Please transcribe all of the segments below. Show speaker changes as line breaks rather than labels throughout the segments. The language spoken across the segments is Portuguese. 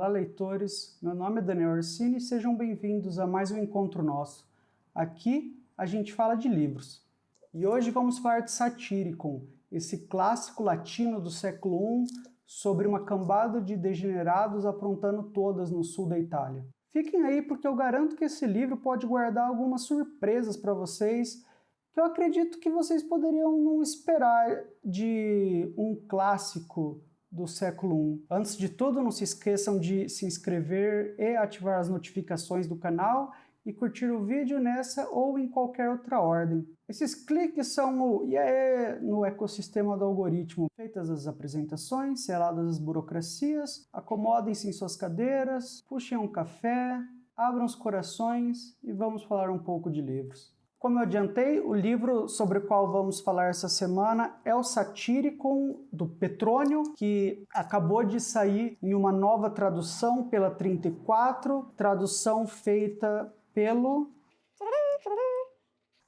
Olá, leitores! Meu nome é Daniel Orsini e sejam bem-vindos a mais um encontro nosso. Aqui a gente fala de livros. E hoje vamos falar de Satyricon, esse clássico latino do século I sobre uma cambada de degenerados aprontando todas no sul da Itália. Fiquem aí porque eu garanto que esse livro pode guardar algumas surpresas para vocês que eu acredito que vocês poderiam não esperar de um clássico do século I. Antes de tudo, não se esqueçam de se inscrever e ativar as notificações do canal e curtir o vídeo nessa ou em qualquer outra ordem. Esses cliques são o no ecossistema do algoritmo. Feitas as apresentações, seladas as burocracias, acomodem-se em suas cadeiras, puxem um café, abram os corações e vamos falar um pouco de livros. Como eu adiantei, o livro sobre o qual vamos falar essa semana é o Satyricon, do Petrônio, que acabou de sair em uma nova tradução pela 34, tradução feita pelo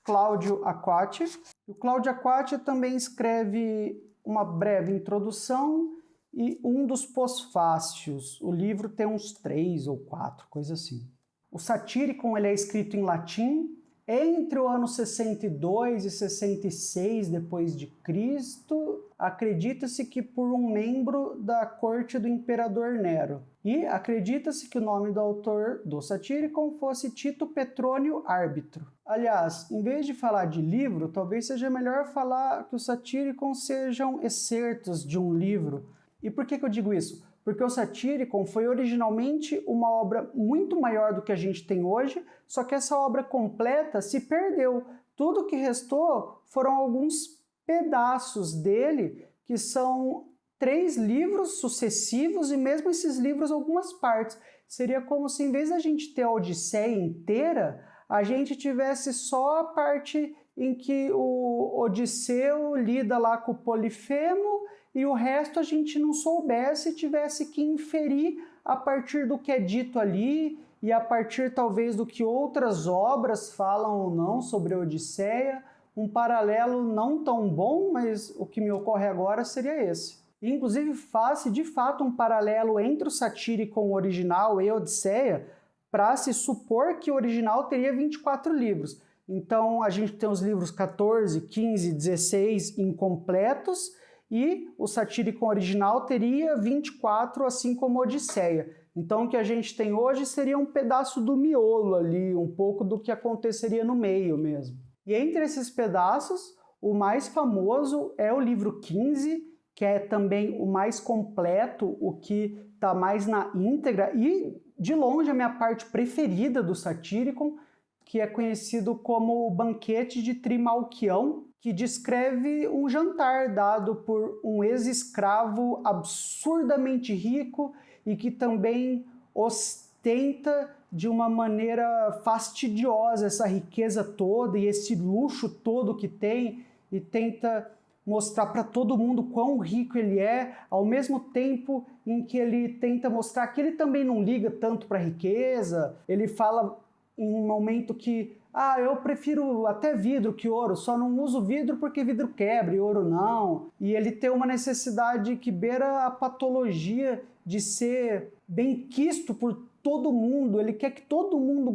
Cláudio Acquati. O Cláudio Acquati também escreve uma breve introdução e um dos pós-fácios. O livro tem uns 3 ou 4, coisa assim. O Satyricon ele é escrito em latim. Entre o ano 62 e 66 depois de Cristo, acredita-se que por um membro da corte do imperador Nero. E acredita-se que o nome do autor do Satyricon fosse Tito Petrônio Árbitro. Aliás, em vez de falar de livro, talvez seja melhor falar que os Satyricon sejam excertos de um livro. E por que eu digo isso? Porque o Satyricon foi originalmente uma obra muito maior do que a gente tem hoje, só que essa obra completa se perdeu. Tudo que restou foram alguns pedaços dele, que são 3 livros sucessivos, e mesmo esses livros algumas partes. Seria como se, em vez da gente ter a Odisseia inteira, a gente tivesse só a parte em que o Odisseu lida lá com o Polifemo, e o resto a gente não soubesse e tivesse que inferir a partir do que é dito ali e a partir talvez do que outras obras falam ou não sobre a Odisseia. Um paralelo não tão bom, mas o que me ocorre agora seria esse. E, inclusive faz-se de fato um paralelo entre o Satyricon original e a Odisseia para se supor que o original teria 24 livros. Então a gente tem os livros 14, 15, 16 incompletos, e o Satyricon original teria 24, assim como a Odisseia. Então o que a gente tem hoje seria um pedaço do miolo ali, um pouco do que aconteceria no meio mesmo. E entre esses pedaços, o mais famoso é o livro 15, que é também o mais completo, o que está mais na íntegra, e de longe a minha parte preferida do Satyricon, que é conhecido como o Banquete de Trimalquião, que descreve um jantar dado por um ex-escravo absurdamente rico e que também ostenta de uma maneira fastidiosa essa riqueza toda e esse luxo todo que tem, e tenta mostrar para todo mundo quão rico ele é, ao mesmo tempo em que ele tenta mostrar que ele também não liga tanto para a riqueza. Ele fala em um momento que eu prefiro até vidro que ouro, só não uso vidro porque vidro quebra e ouro não. E ele tem uma necessidade que beira a patologia de ser benquisto por todo mundo. Ele quer que todo mundo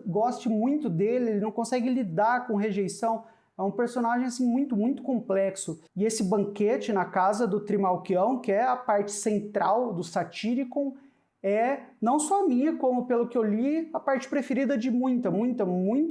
goste muito dele, ele não consegue lidar com rejeição. É um personagem assim, muito complexo. E esse banquete na casa do Trimalquião, que é a parte central do Satyricon, é não só a minha, como pelo que eu li, a parte preferida de muita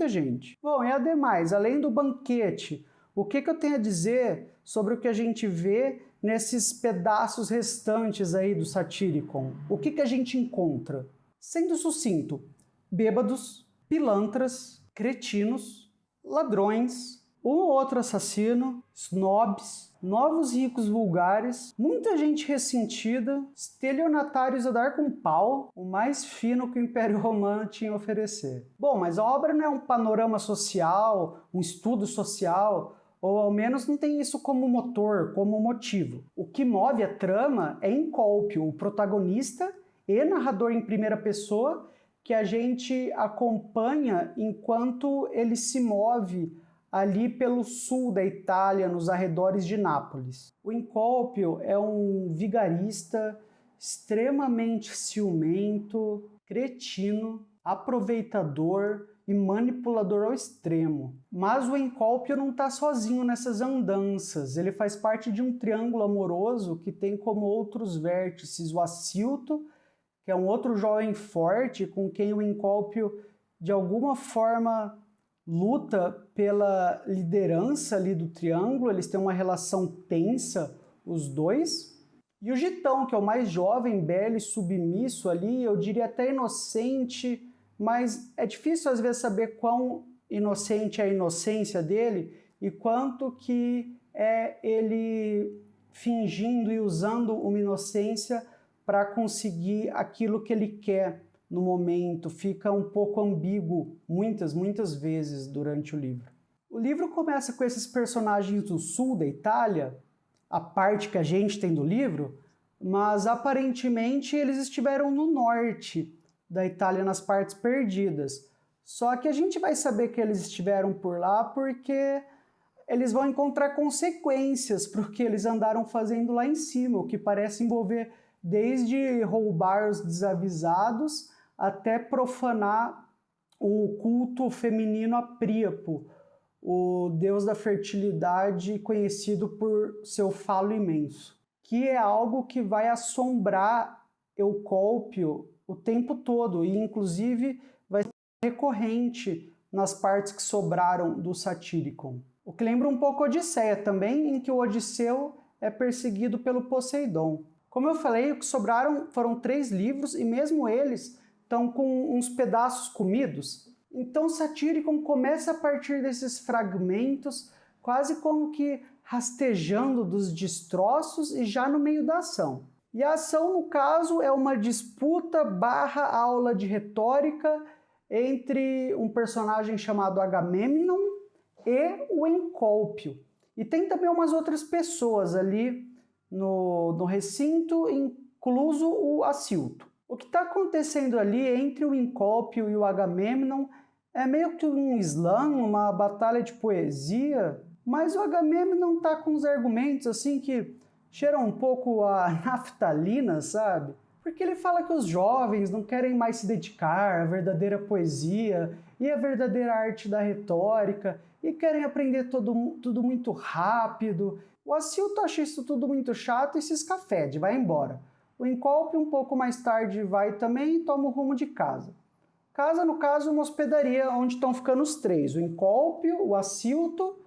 gente. Bom, e ademais, além do banquete, o que eu tenho a dizer sobre o que a gente vê nesses pedaços restantes aí do Satyricon? O que a gente encontra? Sendo sucinto, bêbados, pilantras, cretinos, ladrões, um ou outro assassino, snobs, novos ricos vulgares, muita gente ressentida, estelionatários a dar com pau, o mais fino que o Império Romano tinha a oferecer. Bom, mas a obra não é um panorama social, um estudo social, ou ao menos não tem isso como motor, como motivo. O que move a trama é Encólpio, o protagonista e narrador em primeira pessoa, que a gente acompanha enquanto ele se move ali pelo sul da Itália, nos arredores de Nápoles. O Encólpio é um vigarista extremamente ciumento, cretino, aproveitador e manipulador ao extremo. Mas o Encólpio não está sozinho nessas andanças. Ele faz parte de um triângulo amoroso que tem como outros vértices o Assilto, que é um outro jovem forte com quem o Encólpio de alguma forma luta pela liderança ali do triângulo. Eles têm uma relação tensa, os dois. E o Gitão, que é o mais jovem, belo e submisso ali, eu diria até inocente, mas é difícil às vezes saber quão inocente é a inocência dele e quanto que é ele fingindo e usando uma inocência para conseguir aquilo que ele quer no momento. Fica um pouco ambíguo muitas vezes durante o livro. O livro começa com esses personagens do sul da Itália, a parte que a gente tem do livro, mas aparentemente eles estiveram no norte da Itália, nas partes perdidas. Só que a gente vai saber que eles estiveram por lá porque eles vão encontrar consequências para o que eles andaram fazendo lá em cima, o que parece envolver desde roubar os desavisados até profanar o culto feminino a Príapo, o deus da fertilidade conhecido por seu falo imenso, que é algo que vai assombrar Encólpio o tempo todo e inclusive vai ser recorrente nas partes que sobraram do Satyricon. O que lembra um pouco a Odisseia também, em que o Odisseu é perseguido pelo Poseidon. Como eu falei, o que sobraram foram 3 livros e mesmo eles estão com uns pedaços comidos. Então Satyricon começa a partir desses fragmentos, quase como que rastejando dos destroços e já no meio da ação. E a ação, no caso, é uma disputa / aula de retórica entre um personagem chamado Agamemnon e o Encólpio. E tem também umas outras pessoas ali no recinto, incluso o Assilto. O que está acontecendo ali entre o Encólpio e o Agamemnon é meio que um slam, uma batalha de poesia, mas o Agamemnon está com uns argumentos assim que cheiram um pouco a naftalina, sabe? Porque ele fala que os jovens não querem mais se dedicar à verdadeira poesia e à verdadeira arte da retórica e querem aprender tudo muito rápido. O Assilto acha isso tudo muito chato e se escafede, vai embora. O Encólpio, um pouco mais tarde, vai também e toma o rumo de casa. Casa, no caso, uma hospedaria onde estão ficando os 3, o Encólpio, o Assilto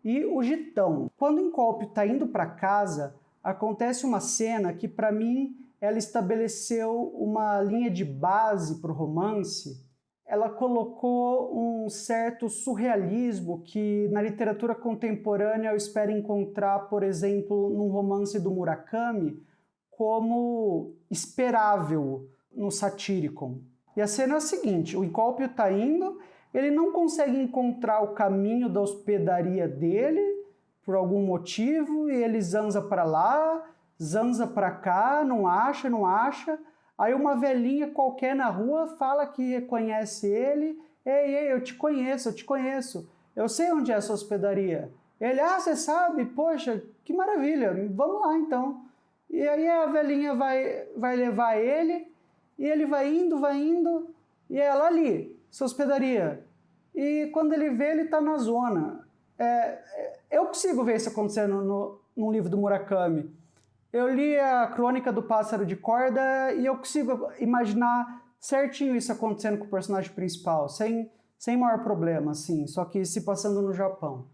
e o Gitão. Quando o Encólpio está indo para casa, acontece uma cena que, para mim, ela estabeleceu uma linha de base para o romance. Ela colocou um certo surrealismo que, na literatura contemporânea, eu espero encontrar, por exemplo, num romance do Murakami, como esperável no Satyricon. E a cena é a seguinte: o Encólpio está indo, ele não consegue encontrar o caminho da hospedaria dele, por algum motivo, e ele zanza para lá, zanza para cá, não acha. Aí uma velhinha qualquer na rua fala que reconhece ele. Ei, eu te conheço. Eu sei onde é a sua hospedaria. Ele, você sabe? Poxa, que maravilha, vamos lá então. E aí a velhinha vai levar ele, e ele vai indo, e ela ali, sua hospedaria. E quando ele vê, ele está na zona. Eu consigo ver isso acontecendo no livro do Murakami. Eu li a Crônica do Pássaro de Corda e eu consigo imaginar certinho isso acontecendo com o personagem principal, sem maior problema, assim, só que se passando no Japão.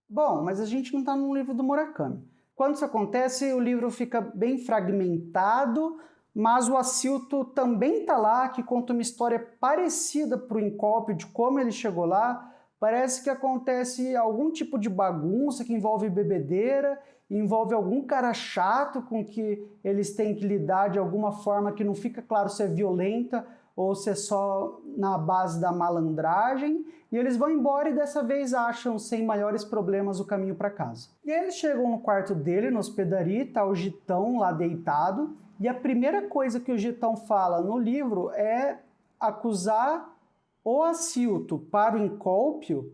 Bom, mas a gente não está num livro do Murakami. Quando isso acontece, o livro fica bem fragmentado, mas o Assilto também está lá, que conta uma história parecida para o Encólpio, de como ele chegou lá. Parece que acontece algum tipo de bagunça que envolve bebedeira, envolve algum cara chato com que eles têm que lidar de alguma forma que não fica claro se é violenta ou se é só na base da malandragem, e eles vão embora e dessa vez acham sem maiores problemas o caminho para casa. E aí eles chegam no quarto dele, na hospedaria, tá o Gitão lá deitado, e a primeira coisa que o Gitão fala no livro é acusar o Assilto para o Encólpio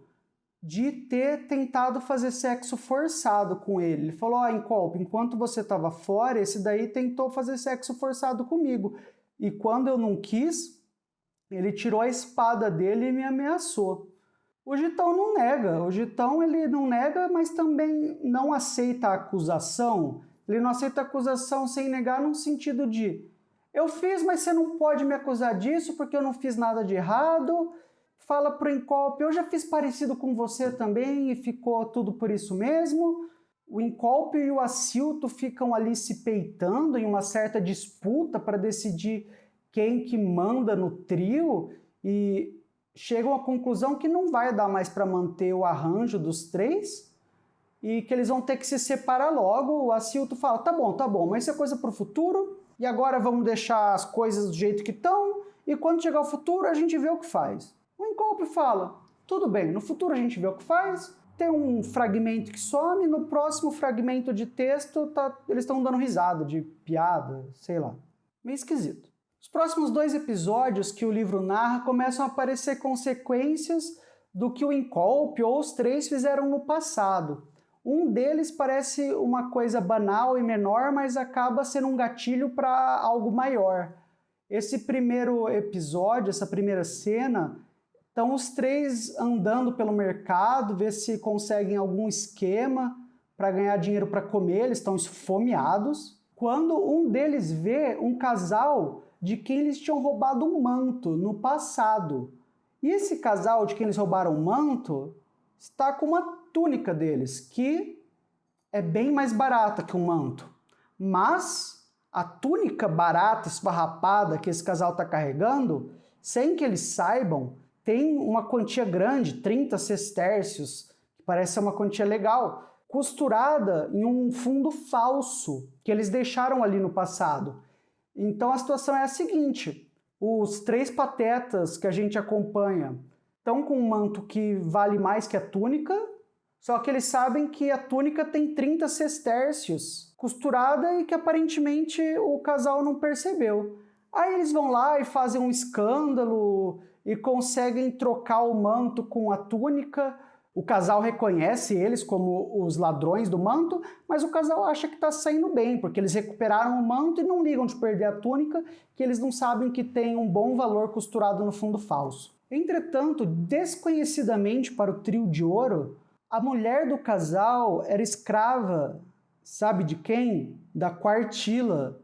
de ter tentado fazer sexo forçado com ele. Ele falou, Incolp, enquanto você estava fora, esse daí tentou fazer sexo forçado comigo. E quando eu não quis, ele tirou a espada dele e me ameaçou. O Gitão não nega. O Gitão ele não nega, mas também não aceita a acusação. Ele não aceita a acusação sem negar no sentido de eu fiz, mas você não pode me acusar disso porque eu não fiz nada de errado. Fala pro Incolp, eu já fiz parecido com você também e ficou tudo por isso mesmo. O Incolp e o Assilto ficam ali se peitando em uma certa disputa para decidir quem que manda no trio e chegam à conclusão que não vai dar mais para manter o arranjo dos três e que eles vão ter que se separar logo. O Assilto fala, tá bom, mas isso é coisa para o futuro e agora vamos deixar as coisas do jeito que estão e quando chegar o futuro a gente vê o que faz. O Incolp fala, tudo bem, no futuro a gente vê o que faz, tem um fragmento que some, no próximo fragmento de texto eles estão dando risada de piada, sei lá. Meio esquisito. Os próximos 2 episódios que o livro narra começam a aparecer consequências do que o Incolp ou os 3 fizeram no passado. Um deles parece uma coisa banal e menor, mas acaba sendo um gatilho para algo maior. Esse primeiro episódio, essa primeira cena, estão os 3 andando pelo mercado, ver se conseguem algum esquema para ganhar dinheiro para comer, eles estão esfomeados. Quando um deles vê um casal de quem eles tinham roubado um manto no passado. E esse casal de quem eles roubaram o manto está com uma túnica deles, que é bem mais barata que um manto. Mas a túnica barata, esfarrapada que esse casal está carregando, sem que eles saibam, tem uma quantia grande, 30 sestércios, que parece ser uma quantia legal, costurada em um fundo falso que eles deixaram ali no passado. Então a situação é a seguinte, os 3 patetas que a gente acompanha estão com um manto que vale mais que a túnica, só que eles sabem que a túnica tem 30 sestércios costurada e que aparentemente o casal não percebeu. Aí eles vão lá e fazem um escândalo e conseguem trocar o manto com a túnica. O casal reconhece eles como os ladrões do manto, mas o casal acha que está saindo bem, porque eles recuperaram o manto e não ligam de perder a túnica, que eles não sabem que tem um bom valor costurado no fundo falso. Entretanto, desconhecidamente para o trio de ouro, a mulher do casal era escrava, sabe de quem? Da Quartila.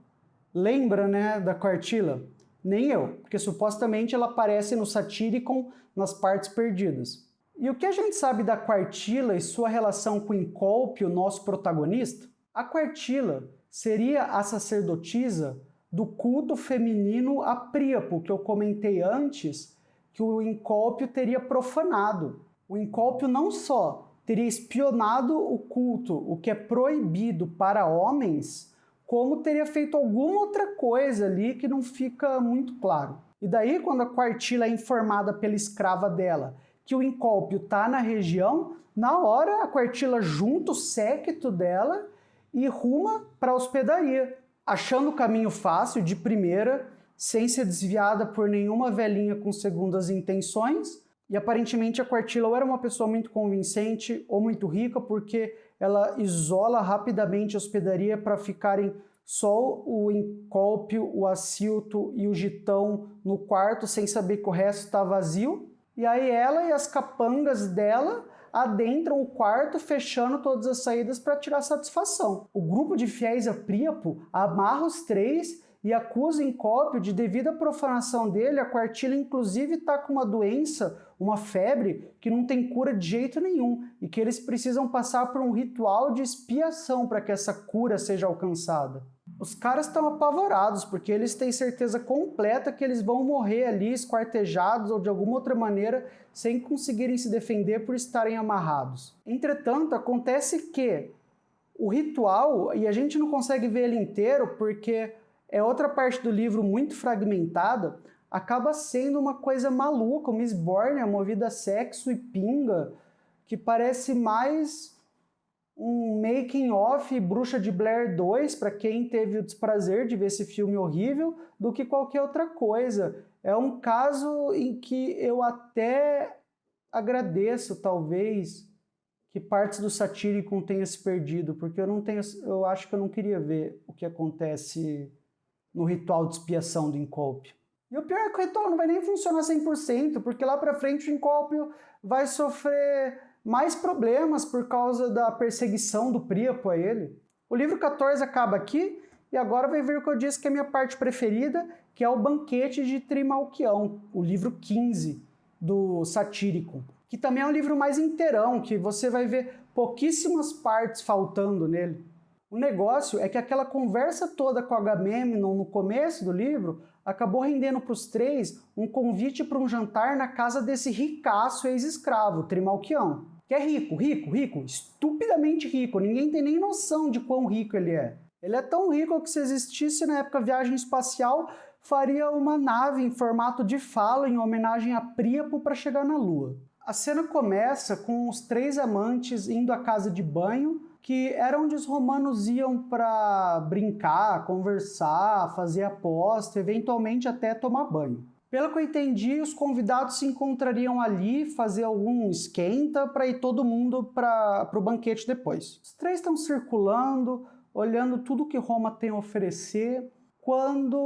Lembra, né, da Quartila? Nem eu, porque supostamente ela aparece no Satyricon nas partes perdidas. E o que a gente sabe da Quartila e sua relação com Incolp, o nosso protagonista? A Quartila seria a sacerdotisa do culto feminino a Príapo, que eu comentei antes, que o Incolp teria profanado. O Incolp não só teria espionado o culto, o que é proibido para homens, como teria feito alguma outra coisa ali que não fica muito claro. E daí, quando a Quartila é informada pela escrava dela que o Incolp está na região, na hora a Quartila junta o séquito dela e ruma para a hospedaria, achando o caminho fácil, de primeira, sem ser desviada por nenhuma velhinha com segundas intenções. E aparentemente a Quartila ou era uma pessoa muito convincente ou muito rica, porque ela isola rapidamente a hospedaria para ficarem só o Incolp, o Assilto e o Gitão no quarto, sem saber que o resto está vazio. E aí ela e as capangas dela adentram o quarto, fechando todas as saídas para tirar satisfação. O grupo de fiéis a Príapo amarra os 3 e acusa Incolp de devida profanação dele. A Quartila inclusive está com uma doença, uma febre, que não tem cura de jeito nenhum e que eles precisam passar por um ritual de expiação para que essa cura seja alcançada. Os caras estão apavorados porque eles têm certeza completa que eles vão morrer ali esquartejados ou de alguma outra maneira sem conseguirem se defender por estarem amarrados. Entretanto, acontece que o ritual, e a gente não consegue ver ele inteiro porque é outra parte do livro muito fragmentada, acaba sendo uma coisa maluca, uma esbórnia movida a sexo e pinga, que parece mais um making of Bruxa de Blair 2, para quem teve o desprazer de ver esse filme horrível, do que qualquer outra coisa. É um caso em que eu até agradeço, talvez, que partes do Satyricon tenha se perdido, porque eu acho que eu não queria ver o que acontece no ritual de expiação do Encólpio. E o pior é que o ritual não vai nem funcionar 100%, porque lá pra frente o Encólpio vai sofrer mais problemas por causa da perseguição do Príapo a ele. O livro 14 acaba aqui, e agora vai ver o que eu disse que é a minha parte preferida, que é o Banquete de Trimalquião, o livro 15 do Satyricon, que também é um livro mais inteirão, que você vai ver pouquíssimas partes faltando nele. O negócio é que aquela conversa toda com Agamemnon no começo do livro acabou rendendo para os três um convite para um jantar na casa desse ricaço ex-escravo, Trimalquião, que é rico, estupidamente rico, ninguém tem nem noção de quão rico ele é. Ele é tão rico que se existisse na época viagem espacial, faria uma nave em formato de falo em homenagem a Príapo para chegar na Lua. A cena começa com os três amantes indo à casa de banho, que era onde os romanos iam para brincar, conversar, fazer aposta, eventualmente até tomar banho. Pelo que eu entendi, os convidados se encontrariam ali, fazer algum esquenta para ir todo mundo para o banquete depois. Os três estão circulando, olhando tudo que Roma tem a oferecer, quando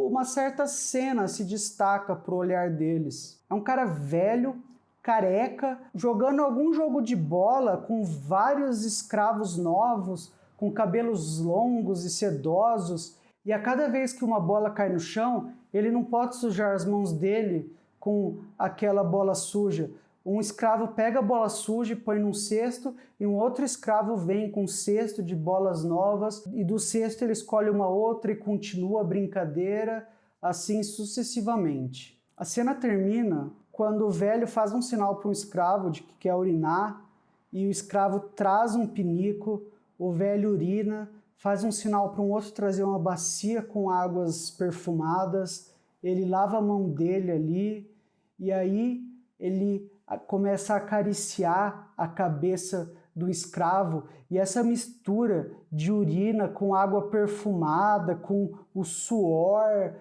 uma certa cena se destaca para o olhar deles. É um cara velho, careca, jogando algum jogo de bola com vários escravos novos, com cabelos longos e sedosos, e a cada vez que uma bola cai no chão, ele não pode sujar as mãos dele com aquela bola suja. Um escravo pega a bola suja e põe num cesto, e um outro escravo vem com um cesto de bolas novas, e do cesto ele escolhe uma outra e continua a brincadeira, assim sucessivamente. A cena termina quando o velho faz um sinal para um escravo de que quer urinar, e o escravo traz um pinico, o velho urina, faz um sinal para um outro trazer uma bacia com águas perfumadas, ele lava a mão dele ali, e aí ele começa a acariciar a cabeça do escravo, e essa mistura de urina com água perfumada, com o suor,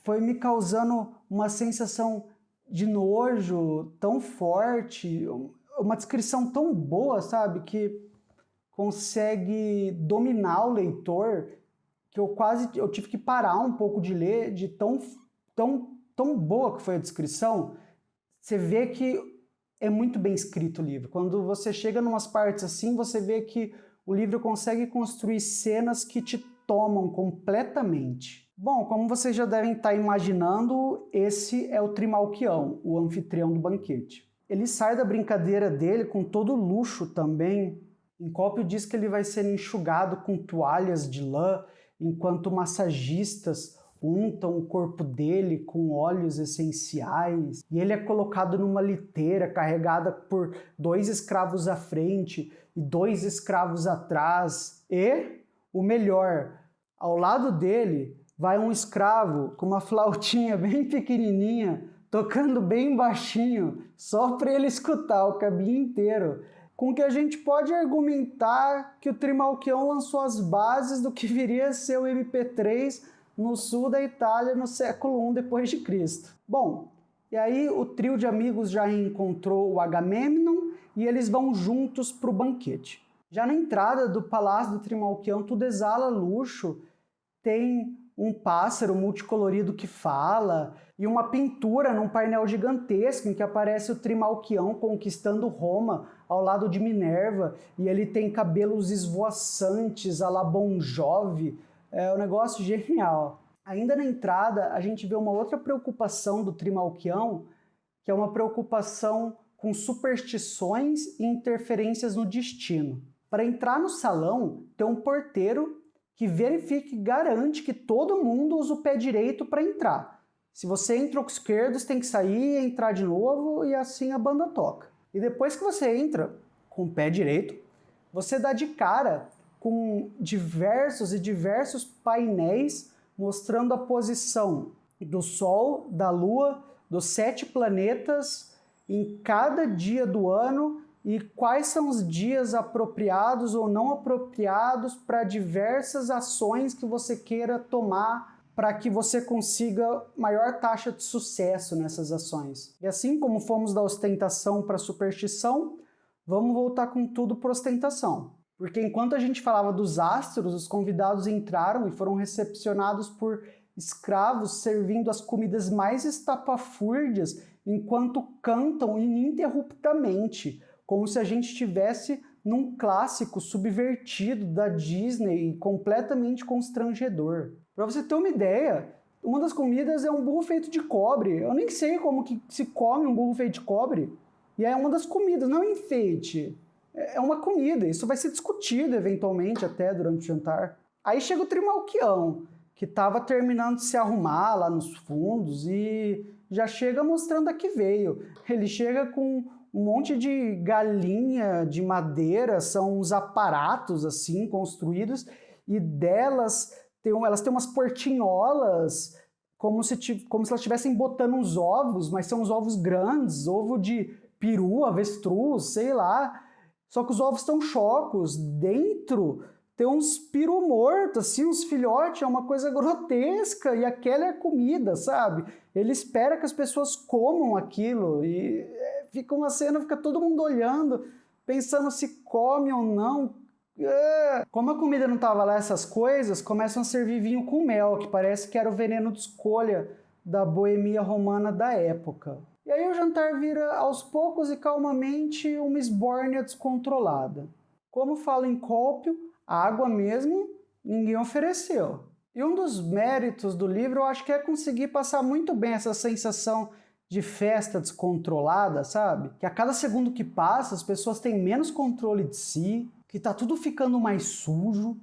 foi me causando uma sensação de nojo tão forte, uma descrição tão boa, sabe, que consegue dominar o leitor, que eu tive que parar um pouco de ler, de tão boa que foi a descrição. Você vê que é muito bem escrito o livro. Quando você chega em umas partes assim, você vê que o livro consegue construir cenas que te tomam completamente. Bom, como vocês já devem estar imaginando, esse é o Trimalquião, o anfitrião do banquete. Ele sai da brincadeira dele com todo luxo também. Encólpio diz que ele vai ser enxugado com toalhas de lã, enquanto massagistas untam o corpo dele com óleos essenciais, e ele é colocado numa liteira carregada por 2 escravos à frente e 2 escravos atrás. E, o melhor, ao lado dele vai um escravo com uma flautinha bem pequenininha, tocando bem baixinho, só para ele escutar o caminho inteiro. Com que a gente pode argumentar que o Trimalquião lançou as bases do que viria a ser o MP3 no sul da Itália no século I depois de Cristo. Bom, e aí o trio de amigos já encontrou o Agamemnon e eles vão juntos para o banquete. Já na entrada do palácio do Trimalquião tudo exala luxo, tem um pássaro multicolorido que fala e uma pintura num painel gigantesco em que aparece o Trimalquião conquistando Roma ao lado de Minerva, e ele tem cabelos esvoaçantes à la Bon Jovi. É um negócio genial. Ainda na entrada, a gente vê uma outra preocupação do Trimalquião, que é uma preocupação com superstições e interferências no destino. Para entrar no salão, tem um porteiro que verifica e garante que todo mundo usa o pé direito para entrar. Se você entra com o esquerdo, você tem que sair, entrar de novo, e assim a banda toca. E depois que você entra com o pé direito, você dá de cara com diversos painéis mostrando a posição do Sol, da Lua, dos 7 planetas em cada dia do ano e quais são os dias apropriados ou não apropriados para diversas ações que você queira tomar para que você consiga maior taxa de sucesso nessas ações. E assim como fomos da ostentação para a superstição, vamos voltar com tudo para ostentação. Porque enquanto a gente falava dos astros, os convidados entraram e foram recepcionados por escravos servindo as comidas mais estapafúrdias enquanto cantam ininterruptamente, como se a gente estivesse num clássico subvertido da Disney, completamente constrangedor. Para você ter uma ideia, uma das comidas é um burro feito de cobre. Eu nem sei como que se come um burro feito de cobre. E é uma das comidas, não é um enfeite. É uma comida. Isso vai ser discutido eventualmente até durante o jantar. Aí chega o Trimalquião, que estava terminando de se arrumar lá nos fundos e já chega mostrando a que veio. Ele chega com um monte de galinha de madeira, são uns aparatos assim construídos, e delas elas têm umas portinholas como se elas estivessem botando uns ovos, mas são uns ovos grandes, ovo de peru, avestruz, sei lá. Só que os ovos estão chocos, dentro tem uns peru mortos, assim, uns filhotes, é uma coisa grotesca, e aquela é a comida, sabe? Ele espera que as pessoas comam aquilo, e fica uma cena, fica todo mundo olhando, pensando se come ou não. Como a comida não estava lá, essas coisas, começam a servir vinho com mel, que parece que era o veneno de escolha da boemia romana da época. E aí o jantar vira, aos poucos e calmamente, uma esbórnia descontrolada. Como fala em Cólpio, a água mesmo ninguém ofereceu. E um dos méritos do livro, eu acho que é conseguir passar muito bem essa sensação de festa descontrolada, sabe? Que a cada segundo que passa, as pessoas têm menos controle de si, que tá tudo ficando mais sujo,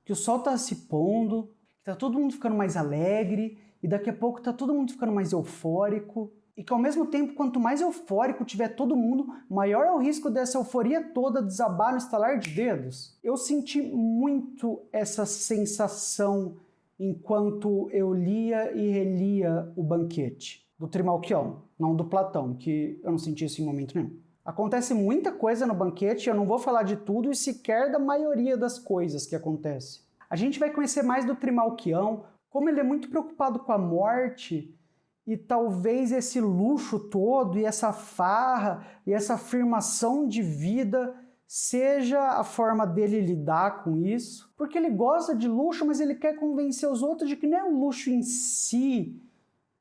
que o sol tá se pondo, que tá todo mundo ficando mais alegre, e daqui a pouco tá todo mundo ficando mais eufórico. E que ao mesmo tempo, quanto mais eufórico tiver todo mundo, maior é o risco dessa euforia toda desabar no estalar de dedos. Eu senti muito essa sensação enquanto eu lia e relia O Banquete, do Trimalquião, não do Platão, que eu não senti isso em momento nenhum. Acontece muita coisa no Banquete, eu não vou falar de tudo e sequer da maioria das coisas que acontece. A gente vai conhecer mais do Trimalquião, como ele é muito preocupado com a morte, e talvez esse luxo todo, e essa farra, e essa afirmação de vida seja a forma dele lidar com isso. Porque ele gosta de luxo, mas ele quer convencer os outros de que não é o luxo em si.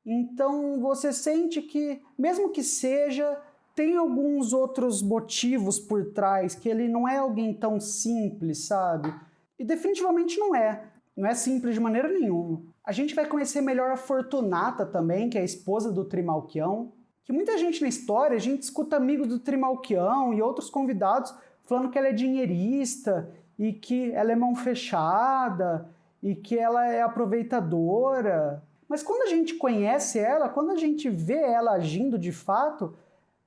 Então você sente que, mesmo que seja, tem alguns outros motivos por trás, que ele não é alguém tão simples, sabe? E definitivamente não é. Não é simples de maneira nenhuma. A gente vai conhecer melhor a Fortunata também, que é a esposa do Trimalquião, que muita gente na história, a gente escuta amigos do Trimalquião e outros convidados falando que ela é dinheirista e que ela é mão fechada e que ela é aproveitadora. Mas quando a gente conhece ela, quando a gente vê ela agindo de fato,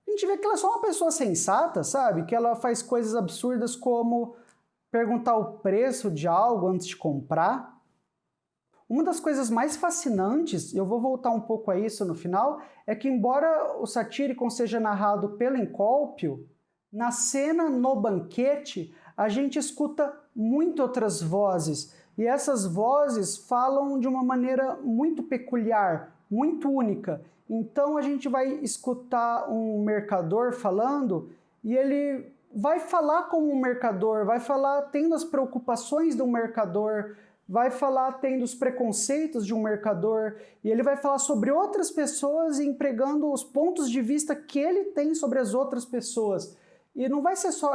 a gente vê que ela é só uma pessoa sensata, sabe? Que ela faz coisas absurdas como perguntar o preço de algo antes de comprar. Uma das coisas mais fascinantes, e eu vou voltar um pouco a isso no final, é que embora o Satyricon seja narrado pelo Encólpio, na cena no banquete a gente escuta muito outras vozes, e essas vozes falam de uma maneira muito peculiar, muito única. Então a gente vai escutar um mercador falando, e ele vai falar como um mercador, vai falar tendo as preocupações do mercador, vai falar tendo os preconceitos de um mercador, e ele vai falar sobre outras pessoas e empregando os pontos de vista que ele tem sobre as outras pessoas. E não vai ser só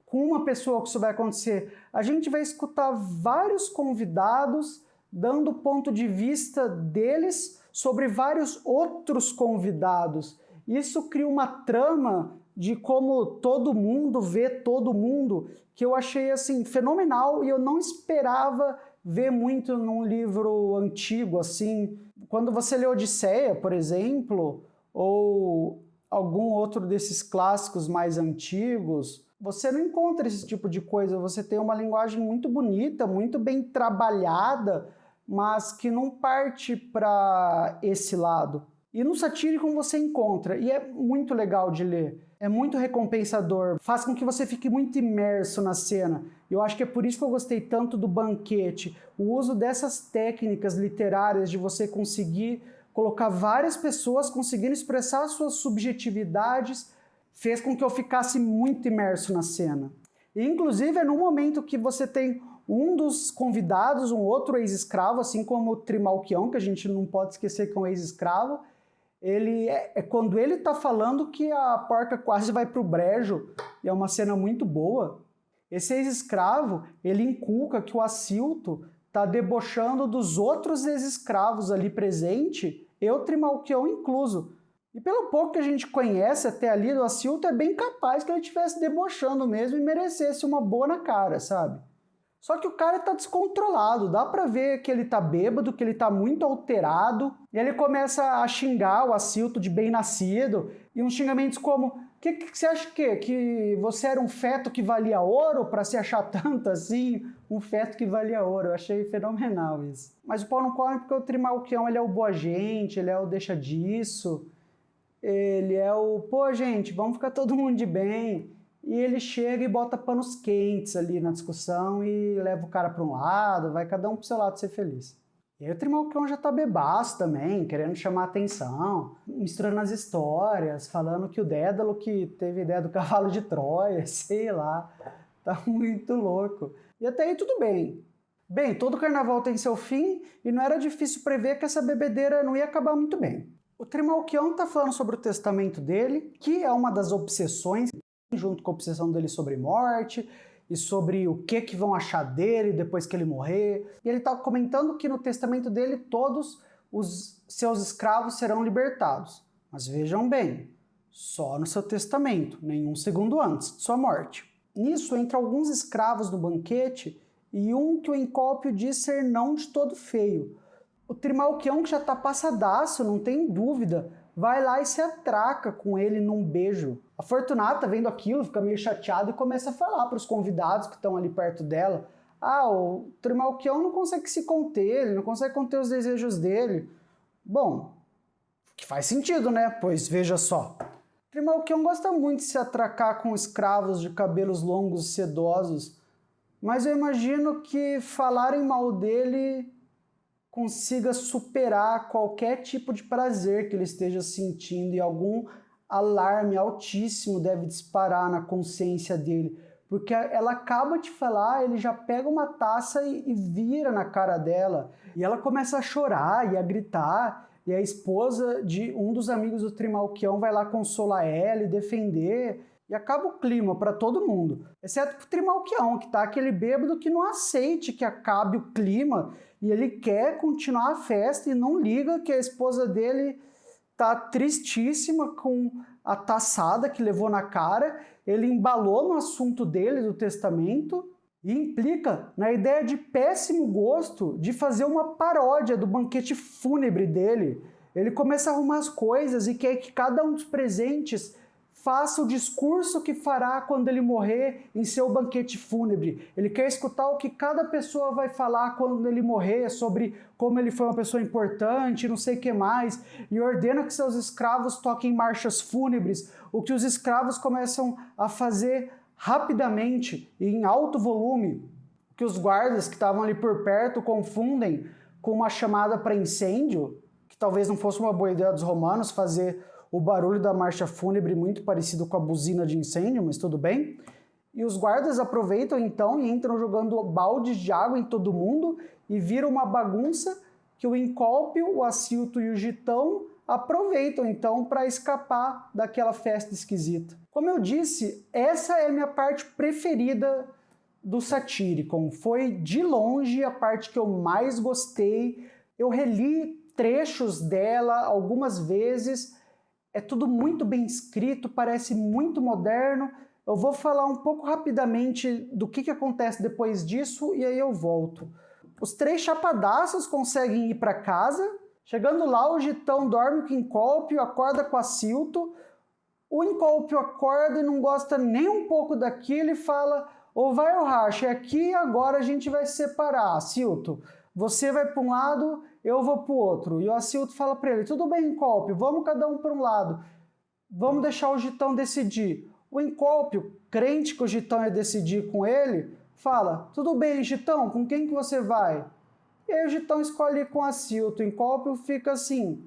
com uma pessoa que isso vai acontecer. A gente vai escutar vários convidados dando o ponto de vista deles sobre vários outros convidados. Isso cria uma trama de como todo mundo vê todo mundo, que eu achei assim fenomenal, e eu não esperava ver muito num livro antigo assim. Quando você lê Odisseia, por exemplo, ou algum outro desses clássicos mais antigos, você não encontra esse tipo de coisa. Você tem uma linguagem muito bonita, muito bem trabalhada, mas que não parte para esse lado. E no Satyricon você encontra, e é muito legal de ler, é muito recompensador, faz com que você fique muito imerso na cena. Eu acho que é por isso que eu gostei tanto do Banquete, o uso dessas técnicas literárias de você conseguir colocar várias pessoas conseguindo expressar suas subjetividades, fez com que eu ficasse muito imerso na cena. E, inclusive, é no momento que você tem um dos convidados, um outro ex-escravo, assim como o Trimalquion, que a gente não pode esquecer que é um ex-escravo, é quando ele está falando que a porca quase vai para o brejo, e é uma cena muito boa. Esse ex-escravo, ele inculca que o Assilto está debochando dos outros ex-escravos ali presentes, e o Trimalquion incluso. E pelo pouco que a gente conhece até ali do Assilto, é bem capaz que ele estivesse debochando mesmo e merecesse uma boa na cara, sabe? Só que o cara tá descontrolado, dá pra ver que ele tá bêbado, que ele tá muito alterado, e ele começa a xingar o Assilto de bem-nascido, e uns xingamentos como: que você acha que você era um feto que valia ouro pra se achar tanto assim? Um feto que valia ouro, eu achei fenomenal isso. Mas o pau não come porque o Trimalquion, ele é o boa gente, ele é o deixa disso, ele é o, pô gente, vamos ficar todo mundo de bem. E ele chega e bota panos quentes ali na discussão e leva o cara para um lado, vai cada um pro seu lado ser feliz. E aí o Trimalquion já tá bebaço também, querendo chamar atenção, misturando as histórias, falando que o Dédalo que teve ideia do cavalo de Troia, sei lá, tá muito louco. E até aí tudo bem. Bem, todo carnaval tem seu fim e não era difícil prever que essa bebedeira não ia acabar muito bem. O Trimalquion tá falando sobre o testamento dele, que é uma das obsessões, junto com a obsessão dele sobre morte e sobre o que vão achar dele depois que ele morrer. E ele está comentando que no testamento dele todos os seus escravos serão libertados. Mas vejam bem, só no seu testamento, nenhum segundo antes de sua morte. Nisso entra alguns escravos no banquete e um que o Encólpio diz ser não de todo feio. O Trimalquion, que já está passadaço, não tem dúvida, vai lá e se atraca com ele num beijo. A Fortunata, vendo aquilo, fica meio chateada e começa a falar para os convidados que estão ali perto dela: ah, o Trimalquion não consegue se conter, ele não consegue conter os desejos dele. Bom, que faz sentido, né? Pois veja só. O Trimalquion gosta muito de se atracar com escravos de cabelos longos e sedosos, mas eu imagino que falarem mal dele consiga superar qualquer tipo de prazer que ele esteja sentindo, e algum alarme altíssimo deve disparar na consciência dele, porque ela acaba de falar, ele já pega uma taça e vira na cara dela, e ela começa a chorar e a gritar, e a esposa de um dos amigos do Trimalquion vai lá consolar ela e defender, e acaba o clima para todo mundo, exceto pro Trimalquion, que tá aquele bêbado que não aceite que acabe o clima, e ele quer continuar a festa e não liga que a esposa dele tá tristíssima com a taçada que levou na cara. Ele embalou no assunto dele, do testamento, e implica na ideia de péssimo gosto de fazer uma paródia do banquete fúnebre dele. Ele começa a arrumar as coisas e quer que cada um dos presentes faça o discurso que fará quando ele morrer em seu banquete fúnebre. Ele quer escutar o que cada pessoa vai falar quando ele morrer, sobre como ele foi uma pessoa importante, não sei o que mais, e ordena que seus escravos toquem marchas fúnebres, o que os escravos começam a fazer rapidamente e em alto volume, que os guardas que estavam ali por perto confundem com uma chamada para incêndio, que talvez não fosse uma boa ideia dos romanos fazer o barulho da marcha fúnebre muito parecido com a buzina de incêndio, mas tudo bem. E os guardas aproveitam então e entram jogando baldes de água em todo mundo e vira uma bagunça que o Encólpio, o Assilto e o Gitão aproveitam então para escapar daquela festa esquisita. Como eu disse, essa é a minha parte preferida do Satyricon. Foi de longe a parte que eu mais gostei. Eu reli trechos dela algumas vezes. É tudo muito bem escrito, parece muito moderno. Eu vou falar um pouco rapidamente do que acontece depois disso e aí eu volto. Os três chapadaços conseguem ir para casa. Chegando lá, o Gitão dorme com o Encólpio, acorda com o Assilto. O Encólpio acorda e não gosta nem um pouco daquilo e fala: ou vai ou racha, aqui agora a gente vai se separar, Assilto. Você vai para um lado, eu vou para o outro. E o Assilto fala para ele, tudo bem, Encólpio, vamos cada um para um lado. Vamos deixar o Gitão decidir. O Encólpio, crente que o Gitão ia decidir com ele, fala, tudo bem, Gitão, com quem que você vai? E aí o Gitão escolhe ir com o Assilto. O Encólpio fica assim,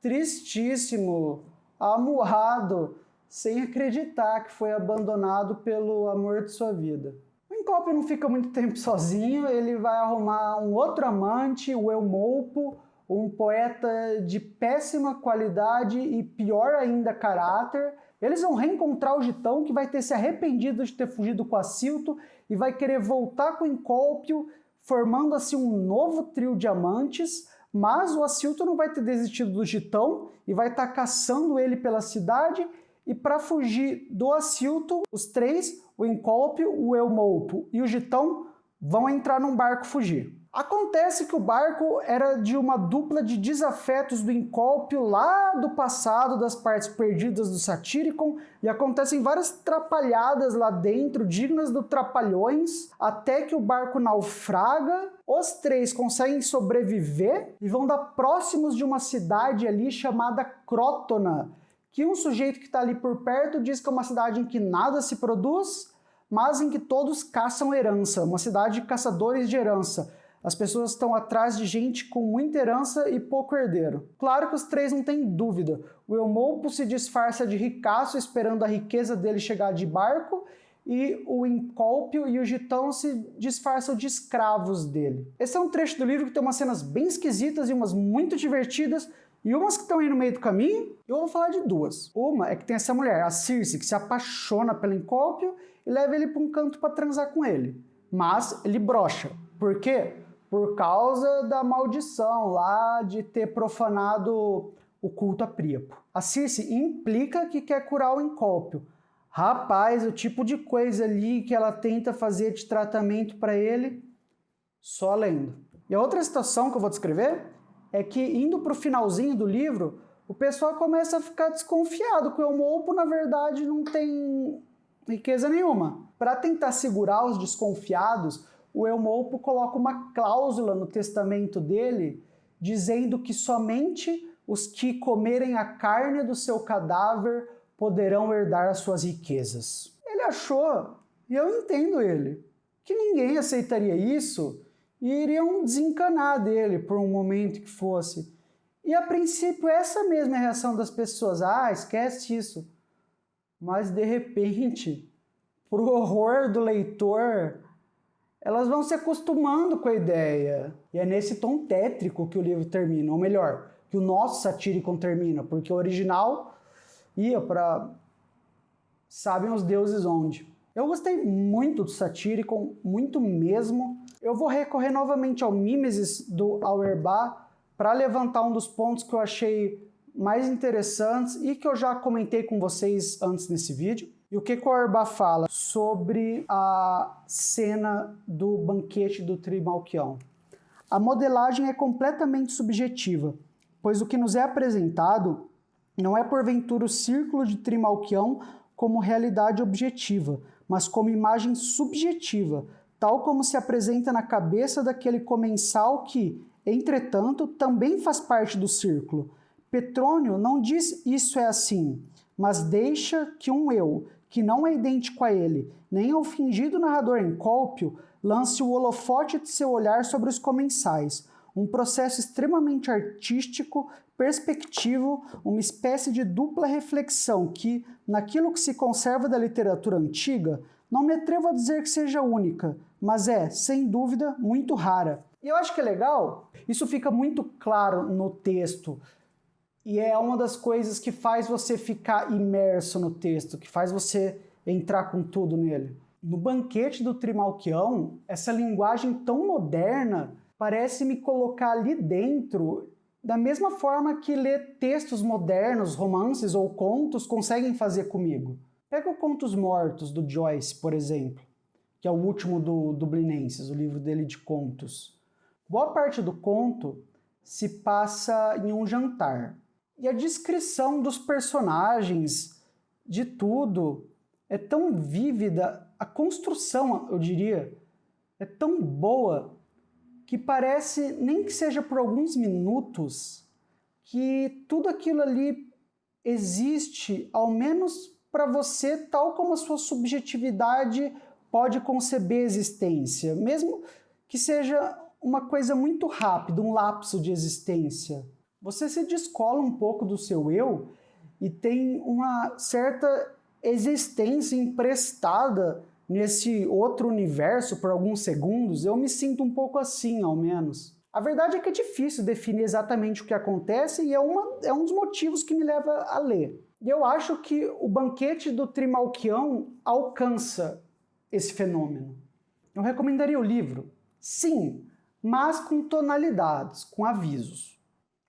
tristíssimo, amuado, sem acreditar que foi abandonado pelo amor de sua vida. O Encólpio não fica muito tempo sozinho, ele vai arrumar um outro amante, o Eumolpo, um poeta de péssima qualidade e pior ainda caráter. Eles vão reencontrar o Gitão, que vai ter se arrependido de ter fugido com o Assilto e vai querer voltar com o Encólpio, formando assim um novo trio de amantes, mas o Assilto não vai ter desistido do Gitão e vai estar caçando ele pela cidade. E para fugir do Assilto, os três, o Encólpio, o Eumolpo e o Gitão, vão entrar num barco fugir. Acontece que o barco era de uma dupla de desafetos do Encólpio lá do passado, das partes perdidas do Satyricon, e acontecem várias trapalhadas lá dentro, dignas do Trapalhões, até que o barco naufraga. Os três conseguem sobreviver e vão dar próximos de uma cidade ali chamada Crótona, que um sujeito que está ali por perto diz que é uma cidade em que nada se produz, mas em que todos caçam herança, uma cidade de caçadores de herança. As pessoas estão atrás de gente com muita herança e pouco herdeiro. Claro que os três não têm dúvida. O Eumolpo se disfarça de ricaço esperando a riqueza dele chegar de barco, e o Encólpio e o Gitão se disfarçam de escravos dele. Esse é um trecho do livro que tem umas cenas bem esquisitas e umas muito divertidas, e umas que estão aí no meio do caminho. Eu vou falar de duas. Uma é que tem essa mulher, a Circe, que se apaixona pelo Encólpio e leva ele para um canto para transar com ele. Mas ele brocha. Por quê? Por causa da maldição lá de ter profanado o culto a Príapo. A Circe implica que quer curar o Encólpio. Rapaz, o tipo de coisa ali que ela tenta fazer de tratamento para ele, só lendo. E a outra situação que eu vou descrever é que, indo para o finalzinho do livro, o pessoal começa a ficar desconfiado que o Eumolpo, na verdade, não tem riqueza nenhuma. Para tentar segurar os desconfiados, o Eumolpo coloca uma cláusula no testamento dele dizendo que somente os que comerem a carne do seu cadáver poderão herdar as suas riquezas. Ele achou, e eu entendo ele, que ninguém aceitaria isso e iriam desencanar dele por um momento que fosse. E a princípio essa mesma é a reação das pessoas. Ah, esquece isso. Mas de repente, pro horror do leitor, elas vão se acostumando com a ideia. E é nesse tom tétrico que o livro termina, ou melhor, que o nosso Satyricon termina, porque o original ia para sabem os deuses onde. Eu gostei muito do Satyricon, muito mesmo. Eu vou recorrer novamente ao Mimesis do Auerbach para levantar um dos pontos que eu achei mais interessantes e que eu já comentei com vocês antes nesse vídeo. E o que o Auerbach fala sobre a cena do banquete do Trimalquião? A modelagem é completamente subjetiva, pois o que nos é apresentado não é porventura o círculo de Trimalquião como realidade objetiva, mas como imagem subjetiva, tal como se apresenta na cabeça daquele comensal que, entretanto, também faz parte do círculo. Petrônio não diz isso é assim, mas deixa que um eu, que não é idêntico a ele, nem ao fingido narrador Encólpio, lance o holofote de seu olhar sobre os comensais, um processo extremamente artístico, perspectivo, uma espécie de dupla reflexão que, naquilo que se conserva da literatura antiga, não me atrevo a dizer que seja única, mas é, sem dúvida, muito rara. E eu acho que é legal, isso fica muito claro no texto, e é uma das coisas que faz você ficar imerso no texto, que faz você entrar com tudo nele. No banquete do Trimalquião, essa linguagem tão moderna parece me colocar ali dentro da mesma forma que ler textos modernos, romances ou contos conseguem fazer comigo. Pega o Contos Mortos, do Joyce, por exemplo, que é o último do Dublinenses, o livro dele de contos. Boa parte do conto se passa em um jantar. E a descrição dos personagens, de tudo, é tão vívida, a construção, eu diria, é tão boa, que parece, nem que seja por alguns minutos, que tudo aquilo ali existe, ao menos para você, tal como a sua subjetividade pode conceber a existência, mesmo que seja uma coisa muito rápida, um lapso de existência. Você se descola um pouco do seu eu e tem uma certa existência emprestada nesse outro universo por alguns segundos. Eu me sinto um pouco assim, ao menos. A verdade é que é difícil definir exatamente o que acontece e é um dos motivos que me leva a ler. E eu acho que o Banquete do Trimalquião alcança esse fenômeno. Eu recomendaria o livro? Sim, mas com tonalidades, com avisos.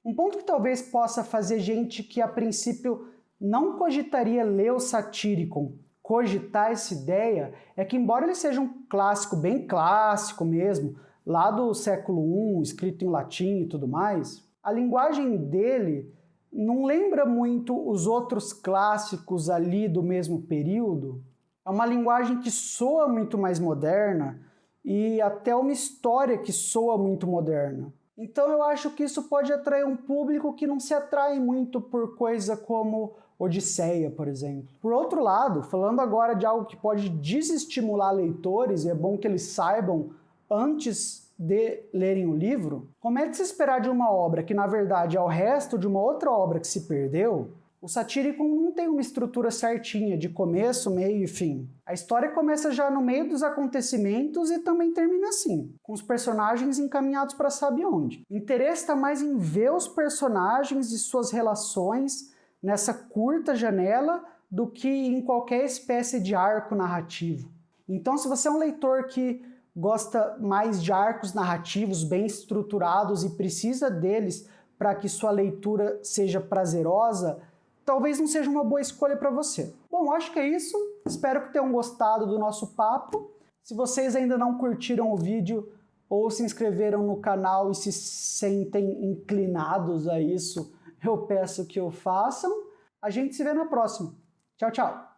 Um ponto que talvez possa fazer gente que a princípio não cogitaria ler o Satyricon cogitar essa ideia é que, embora ele seja um clássico, bem clássico mesmo, lá do século I, escrito em latim e tudo mais, a linguagem dele não lembra muito os outros clássicos ali do mesmo período. É uma linguagem que soa muito mais moderna e até uma história que soa muito moderna. Então eu acho que isso pode atrair um público que não se atrai muito por coisa como Odisseia, por exemplo. Por outro lado, falando agora de algo que pode desestimular leitores, e é bom que eles saibam antes de lerem o livro, como é de se esperar de uma obra que, na verdade, é o resto de uma outra obra que se perdeu, o Satyricon não tem uma estrutura certinha de começo, meio e fim. A história começa já no meio dos acontecimentos e também termina assim, com os personagens encaminhados para sabe onde. O interesse está mais em ver os personagens e suas relações nessa curta janela do que em qualquer espécie de arco narrativo. Então, se você é um leitor que gosta mais de arcos narrativos bem estruturados e precisa deles para que sua leitura seja prazerosa, talvez não seja uma boa escolha para você. Bom, acho que é isso. Espero que tenham gostado do nosso papo. Se vocês ainda não curtiram o vídeo ou se inscreveram no canal e se sentem inclinados a isso, eu peço que o façam. A gente se vê na próxima. Tchau, tchau!